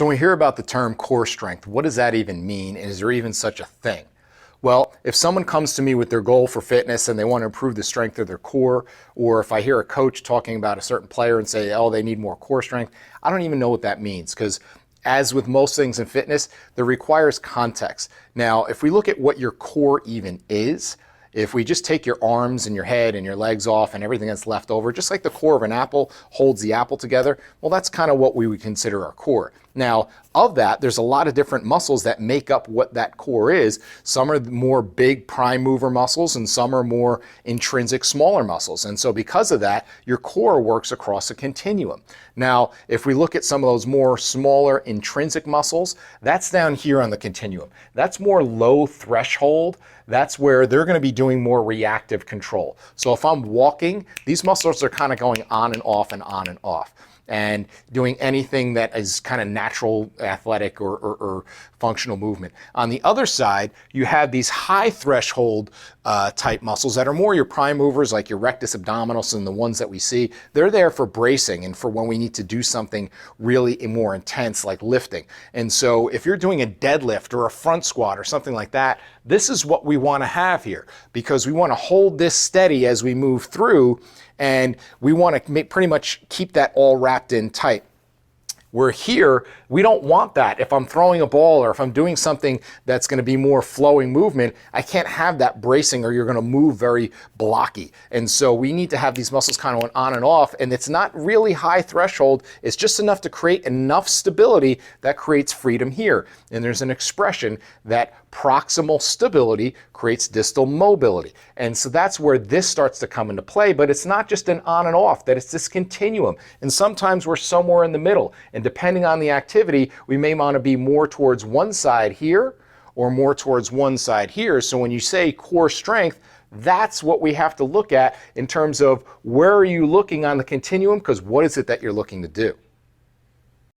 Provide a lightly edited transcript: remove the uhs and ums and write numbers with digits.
So when we hear about the term core strength, what does that even mean? And is there even such a thing? Well, if someone comes to me with their goal for fitness and they want to improve the strength of their core, or if I hear a coach talking about a certain player and say, oh, they need more core strength, I don't even know what that means, because as with most things in fitness, that requires context. Now, if we look at what your core even is, if we just take your arms and your head and your legs off and everything that's left over, just like the core of an apple holds the apple together, well, that's kind of what we would consider our core. Now, of that, there's a lot of different muscles that make up what that core is. Some are more big prime mover muscles and some are more intrinsic smaller muscles. And so because of that, your core works across a continuum. Now, if we look at some of those more smaller intrinsic muscles, that's down here on the continuum. That's more low threshold. That's where they're going to be doing more reactive control. So if I'm walking, these muscles are kind of going on and off and on and off, and doing anything that is kind of natural athletic or functional movement. On the other side, you have these high threshold type muscles that are more your prime movers, like your rectus abdominis and the ones that we see. They're there for bracing and for when we need to do something really more intense, like lifting. And so if you're doing a deadlift or a front squat or something like that, this is what we want to have here, because we want to hold this steady as we move through, and we want to pretty much keep that all wrapped in tight. Where here, we don't want that. If I'm throwing a ball or if I'm doing something that's going to be more flowing movement, I can't have that bracing or you're going to move very blocky. And so we need to have these muscles kind of on and off, and it's not really high threshold. It's just enough to create enough stability that creates freedom here. And there's an expression that proximal stability creates distal mobility. And so that's where this starts to come into play, but it's not just an on and off, that it's this continuum. And sometimes we're somewhere in the middle. And depending on the activity, we may want to be more towards one side here or more towards one side here. So when you say core strength, that's what we have to look at in terms of where are you looking on the continuum, because what is it that you're looking to do?